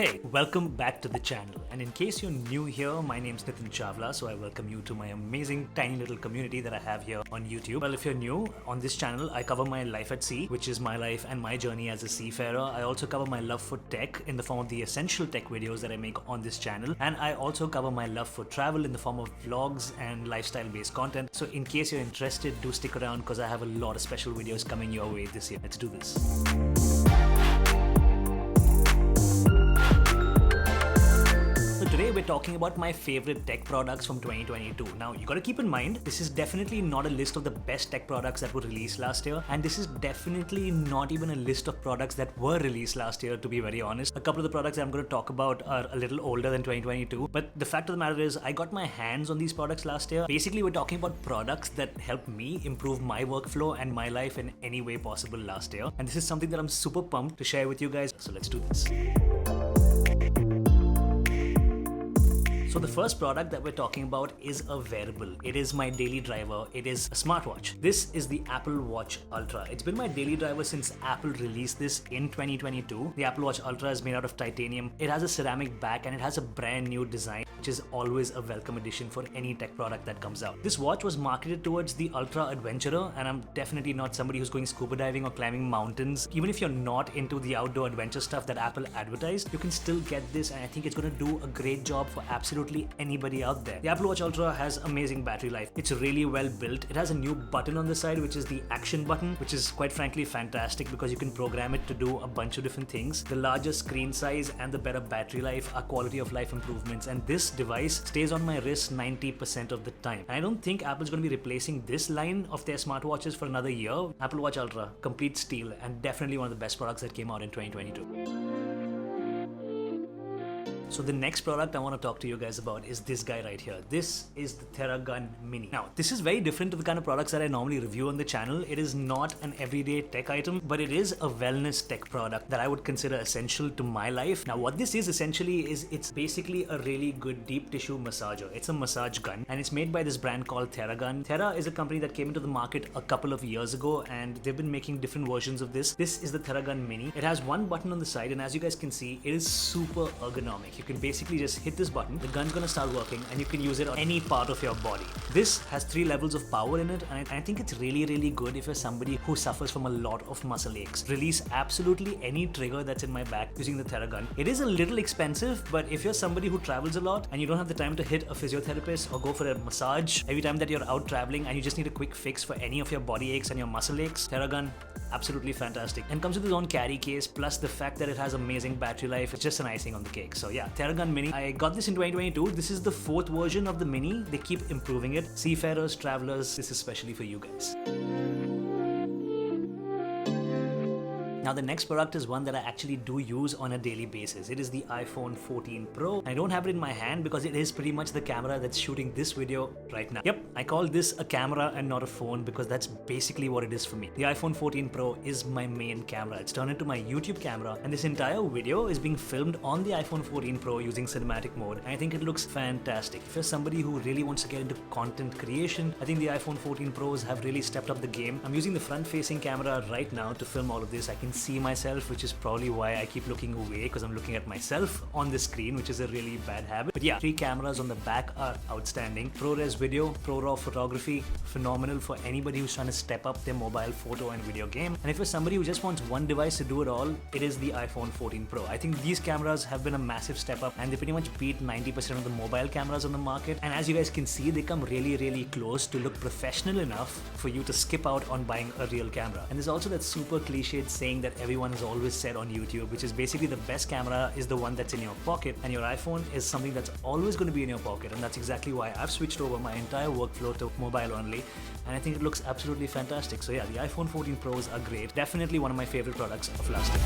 Hey, welcome back to the channel. And in case you're new here, my name's Nitin Chawla, so I welcome you to my amazing tiny little community that I have here on YouTube. Well, if you're new, on this channel, I cover my life at sea, which is my life and my journey as a seafarer. I also cover my love for tech in the form of the essential tech videos that I make on this channel. And I also cover my love for travel in the form of vlogs and lifestyle-based content. So in case you're interested, do stick around because I have a lot of special videos coming your way this year. Let's do this. Today we're talking about my favorite tech products from 2022. Now you gotta keep in mind, this is definitely not a list of the best tech products that were released last year, and this is definitely not even a list of products that were released last year, to be very honest. A couple of the products that I'm gonna talk about are a little older than 2022, but the fact of the matter is I got my hands on these products last year. Basically we're talking about products that helped me improve my workflow and my life in any way possible last year, and this is something that I'm super pumped to share with you guys, so let's do this. So the first product that we're talking about is a wearable. It is my daily driver. It is a smartwatch. This is the Apple Watch Ultra. It's been my daily driver since Apple released this in 2022. The Apple Watch Ultra is made out of titanium. It has a ceramic back and it has a brand new design, which is always a welcome addition for any tech product that comes out. This watch was marketed towards the ultra adventurer, and I'm definitely not somebody who's going scuba diving or climbing mountains. Even if you're not into the outdoor adventure stuff that Apple advertised, you can still get this, and I think it's going to do a great job for absolutely anybody out there. The Apple Watch Ultra has amazing battery life. It's really well built. It has a new button on the side, which is the action button, which is quite frankly fantastic because you can program it to do a bunch of different things. The larger screen size and the better battery life are quality of life improvements, and this device stays on my wrist 90% of the time. And I don't think Apple's going to be replacing this line of their smartwatches for another year. Apple Watch Ultra, complete steal, and definitely one of the best products that came out in 2022. So the next product I want to talk to you guys about is this guy right here. This is the Theragun Mini. Now, this is very different to the kind of products that I normally review on the channel. It is not an everyday tech item, but it is a wellness tech product that I would consider essential to my life. Now, what this is essentially is it's basically a really good deep tissue massager. It's a massage gun, and it's made by this brand called Theragun. Thera is a company that came into the market a couple of years ago, and they've been making different versions of this. This is the Theragun Mini. It has one button on the side, and as you guys can see, it is super ergonomic. You can basically just hit this button, the gun's gonna start working, and you can use it on any part of your body. This has 3 levels of power in it, and I think it's really good if you're somebody who suffers from a lot of muscle aches. Release absolutely any trigger that's in my back using the Theragun. It is a little expensive, but if you're somebody who travels a lot and you don't have the time to hit a physiotherapist or go for a massage every time that you're out traveling and you just need a quick fix for any of your body aches and your muscle aches, Theragun, absolutely fantastic. And comes with its own carry case, plus the fact that it has amazing battery life. It's just an icing on the cake. So yeah, Theragun Mini. I got this in 2022. This is the 4th version of the Mini. They keep improving it. Seafarers, travelers, this is especially for you guys. Now the next product is one that I actually do use on a daily basis. It is the iPhone 14 Pro. I don't have it in my hand because it is pretty much the camera that's shooting this video right now. Yep, I call this a camera and not a phone because that's basically what it is for me. The iPhone 14 Pro is my main camera. It's turned into my YouTube camera, and this entire video is being filmed on the iPhone 14 Pro using cinematic mode, and I think it looks fantastic. If you're somebody who really wants to get into content creation, I think the iPhone 14 Pros have really stepped up the game. I'm using the front-facing camera right now to film all of this. I can see myself, which is probably why I keep looking away, because I'm looking at myself on the screen, which is a really bad habit. But yeah, 3 cameras on the back are outstanding. ProRes video, ProRAW photography, phenomenal for anybody who's trying to step up their mobile photo and video game. And if you're somebody who just wants one device to do it all, it is the iPhone 14 Pro. I think these cameras have been a massive step up, and they pretty much beat 90% of the mobile cameras on the market. And as you guys can see, they come really close to look professional enough for you to skip out on buying a real camera. And there's also that super cliched saying that everyone has always said on YouTube, which is basically the best camera is the one that's in your pocket, and your iPhone is something that's always going to be in your pocket. And that's exactly why I've switched over my entire workflow to mobile only, and I think it looks absolutely fantastic. So yeah, the iPhone 14 Pros are great. Definitely one of my favorite products of last year.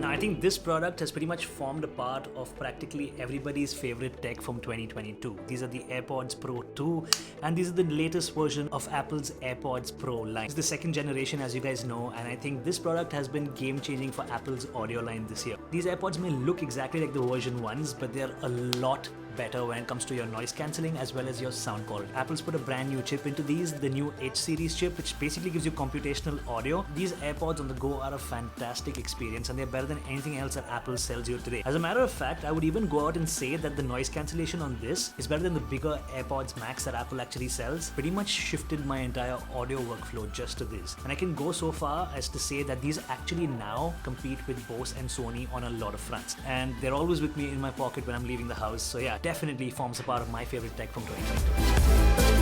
I think this product has pretty much formed a part of practically everybody's favorite tech from 2022. These are the AirPods Pro 2, and these are the latest version of Apple's AirPods Pro line. It's the 2nd generation, as you guys know, and I think this product has been game-changing for Apple's audio line this year. These AirPods may look exactly like the version 1s, but they're a lot better when it comes to your noise cancelling as well as your sound quality. Apple's put a brand new chip into these, the new H series chip, which basically gives you computational audio. These AirPods on the go are a fantastic experience and they're better than anything else that Apple sells you today. As a matter of fact, I would even go out and say that the noise cancellation on this is better than the bigger AirPods Max that Apple actually sells. Pretty much shifted my entire audio workflow just to this. And I can go so far as to say that these actually now compete with Bose and Sony on a lot of fronts. And they're always with me in my pocket when I'm leaving the house. So yeah, definitely forms a part of my favorite tech from 2022.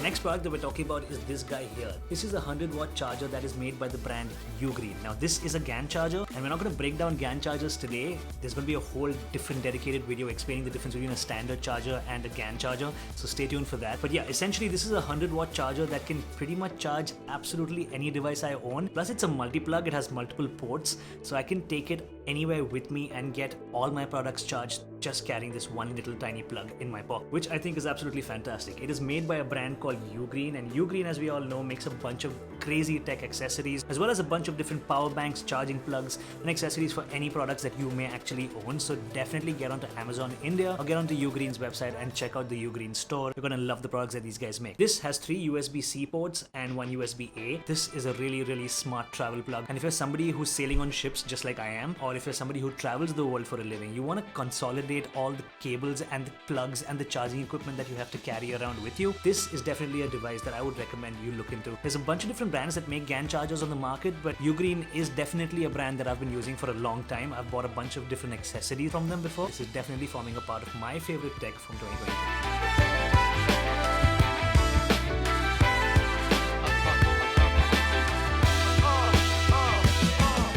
Next product that we're talking about is this guy here. This is a 100-watt charger that is made by the brand Ugreen. Now this is a GAN charger and we're not going to break down GAN chargers today. There's going to be a whole different dedicated video explaining the difference between a standard charger and a GAN charger, so stay tuned for that. But yeah, essentially this is a 100-watt charger that can pretty much charge absolutely any device I own. Plus it's a multi-plug, it has multiple ports, so I can take it anywhere with me and get all my products charged just carrying this one little tiny plug in my pocket, which I think is absolutely fantastic. It is made by a brand called Ugreen, and Ugreen, as we all know, makes a bunch of crazy tech accessories as well as a bunch of different power banks, charging plugs and accessories for any products that you may actually own. So definitely get onto Amazon India or get onto Ugreen's website and check out the Ugreen store. You're gonna love the products that these guys make. This has 3 USB-C ports and 1 USB-A. This is a really smart travel plug, and if you're somebody who's sailing on ships just like I am, or if you're somebody who travels the world for a living, you want to consolidate all the cables and the plugs and the charging equipment that you have to carry around with you, this is definitely a device that I would recommend you look into. There's a bunch of different brands that make GAN chargers on the market, but Ugreen is definitely a brand that I've been using for a long time. I've bought a bunch of different accessories from them before. This is definitely forming a part of my favorite tech from 2022.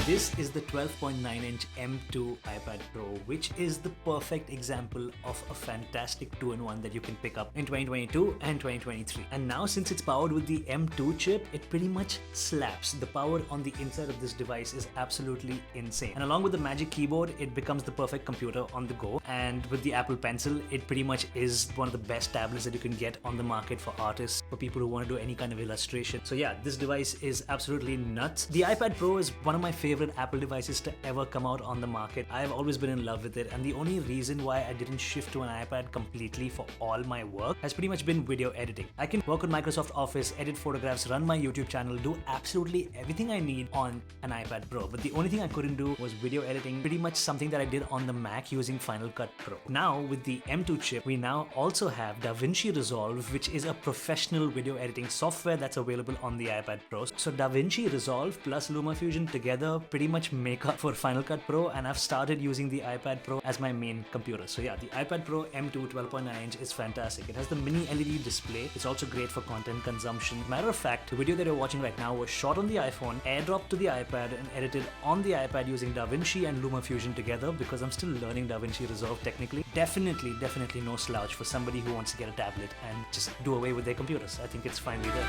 This is the 12.9-inch M2 iPad Pro, which is the perfect example of a fantastic 2-in-1 that you can pick up in 2022 and 2023. And now since it's powered with the M2 chip, it pretty much slaps. The power on the inside of this device is absolutely insane. And along with the Magic Keyboard, it becomes the perfect computer on the go. And with the Apple Pencil, it pretty much is one of the best tablets that you can get on the market for artists, for people who want to do any kind of illustration. So yeah, this device is absolutely nuts. The iPad Pro is one of my favorite Apple devices to ever come out on the market. I've always been in love with it, and the only reason why I didn't shift to an iPad completely for all my work has pretty much been video editing. I can work on Microsoft Office, edit photographs, run my YouTube channel, do absolutely everything I need on an iPad Pro, but the only thing I couldn't do was video editing, pretty much something that I did on the Mac using Final Cut Pro. Now with the M2 chip, we now also have DaVinci Resolve, which is a professional video editing software that's available on the iPad Pro. So DaVinci Resolve plus LumaFusion together pretty much make up for Final Cut Pro, and I've started using the iPad Pro as my main computer. So yeah, the iPad Pro M2 12.9-inch is fantastic. It has the mini LED display. It's also great for content consumption. Matter of fact, the video that you're watching right now was shot on the iPhone, airdropped to the iPad, and edited on the iPad using DaVinci and LumaFusion together, because I'm still learning DaVinci Resolve technically. Definitely no slouch for somebody who wants to get a tablet and just do away with their computers. I think it's finally there.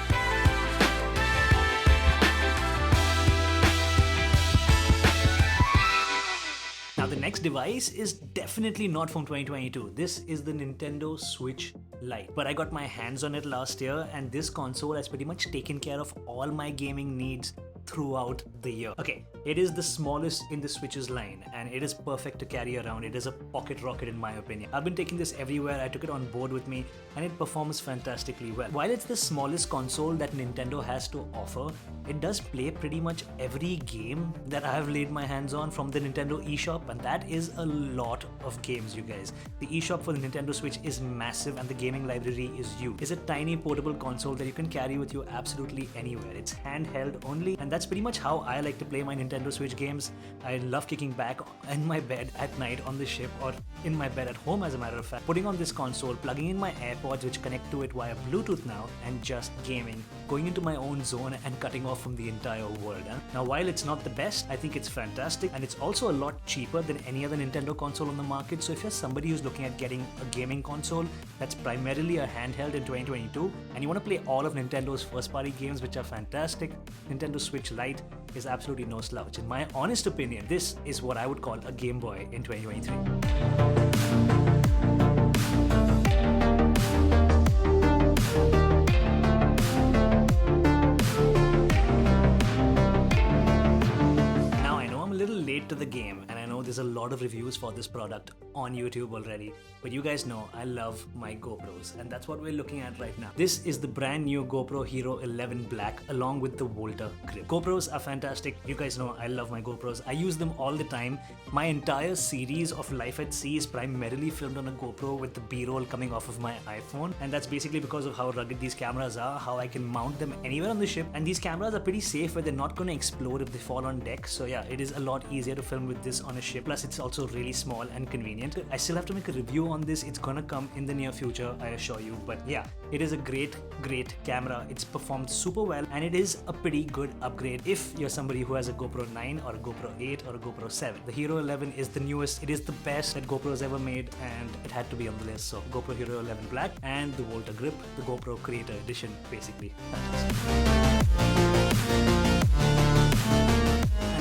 Now the next device is definitely not from 2022. This is the Nintendo Switch Lite. But I got my hands on it last year, and this console has pretty much taken care of all my gaming needs throughout the year. Okay, it is the smallest in the Switch's line, and it is perfect to carry around. It is a pocket rocket in my opinion. I've been taking this everywhere. I took it on board with me, and it performs fantastically well. While it's the smallest console that Nintendo has to offer, it does play pretty much every game that I have laid my hands on from the Nintendo eShop, and that is a lot of games, you guys. The eShop for the Nintendo Switch is massive, and the gaming library is huge. It's a tiny portable console that you can carry with you absolutely anywhere. It's handheld only, and that's pretty much how I like to play my Nintendo Switch games. I love kicking back in my bed at night on the ship, or in my bed at home as a matter of fact, putting on this console, plugging in my AirPods which connect to it via Bluetooth now, and just gaming, going into my own zone and cutting off from the entire world. Now while it's not the best, I think it's fantastic, and it's also a lot cheaper than any other Nintendo console on the market. So if you're somebody who's looking at getting a gaming console that's primarily a handheld in 2022, and you want to play all of Nintendo's first party games which are fantastic, Nintendo Switch Lite is absolutely no slouch. In my honest opinion, this is what I would call a Game Boy in 2023. late to the game, and I know there's a lot of reviews for this product on YouTube already, but you guys know I love my GoPros, and that's what we're looking at right now. This is the brand new GoPro Hero 11 Black along with the Volta grip. GoPros are fantastic. You guys know I love my GoPros. I use them all the time. My entire series of Life at Sea is primarily filmed on a GoPro with the B-roll coming off of my iPhone, and that's basically because of how rugged these cameras are, how I can mount them anywhere on the ship, and these cameras are pretty safe where they're not going to explode if they fall on deck. So yeah, it is a lot easier to film with this on a ship, plus it's also really small and convenient. I still have to make a review on this. It's gonna come in the near future, I assure you, but yeah, it is a great camera. It's performed super well, and it is a pretty good upgrade if you're somebody who has a GoPro 9 or a GoPro 8 or a GoPro 7. The Hero 11 is the newest. It is the best that GoPro's ever made, and it had to be on the list. So GoPro Hero 11 Black and the Volta grip, the GoPro Creator Edition, basically.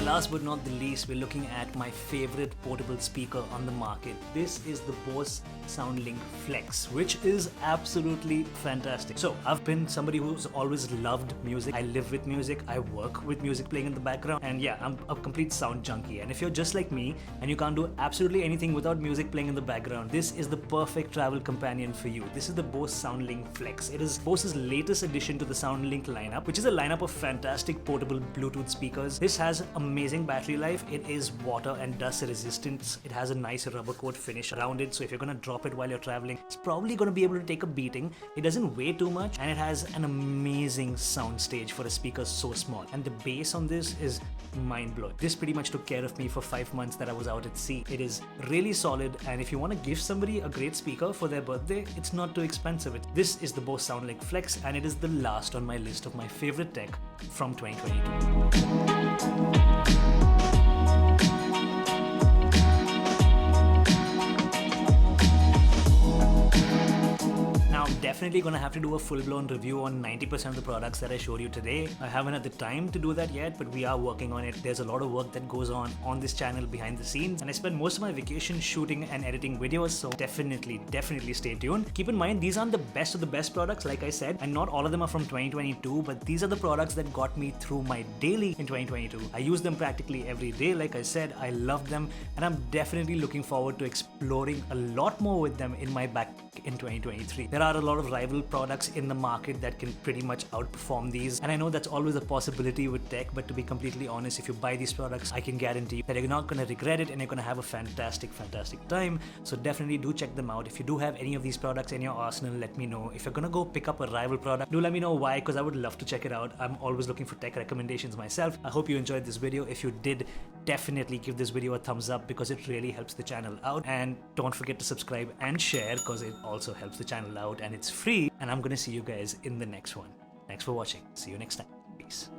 Last but not the least, we're looking at my favorite portable speaker on the market. This is the Bose SoundLink Flex, which is absolutely fantastic. So I've been somebody who's always loved music. I live with music, I work with music playing in the background, and yeah, I'm a complete sound junkie. And if you're just like me and you can't do absolutely anything without music playing in the background, this is the perfect travel companion for you. This is the Bose SoundLink Flex. It is Bose's latest addition to the SoundLink lineup, which is a lineup of fantastic portable Bluetooth speakers. This has amazing battery life. It is water and dust resistant. It has a nice rubber coat finish around it, so if you're gonna drop it while you're traveling, it's probably gonna be able to take a beating. It doesn't weigh too much, and it has an amazing sound stage for a speaker so small, and the bass on this is mind-blowing. This pretty much took care of me for 5 months that I was out at sea. It is really solid, and if you want to give somebody a great speaker for their birthday, it's not too expensive. This is the Bose SoundLink Flex, and it is the last on my list of my favorite tech from 2022. Definitely gonna have to do a full-blown review on 90% of the products that I showed you today. I haven't had the time to do that yet, but we are working on it. There's a lot of work that goes on this channel behind the scenes, and I spend most of my vacation shooting and editing videos, so definitely stay tuned. Keep in mind, these aren't the best of the best products, like I said, and not all of them are from 2022, but these are the products that got me through my daily in 2022. I use them practically every day. Like I said, I love them, and I'm definitely looking forward to exploring a lot more with them in my back in 2023. There are a lot of rival products in the market that can pretty much outperform these, and I know that's always a possibility with tech, but to be completely honest, if you buy these products, I can guarantee you that you're not going to regret it, and you're going to have a fantastic time. So definitely do check them out. If you do have any of these products in your arsenal, let me know. If you're going to go pick up a rival product, do let me know why, because I would love to check it out. I'm always looking for tech recommendations myself. I hope you enjoyed this video. If you did, definitely give this video a thumbs up, because it really helps the channel out, and don't forget to subscribe and share, because it also helps the channel out, and it's free. And I'm gonna see you guys in the next one. Thanks for watching. See you next time. Peace.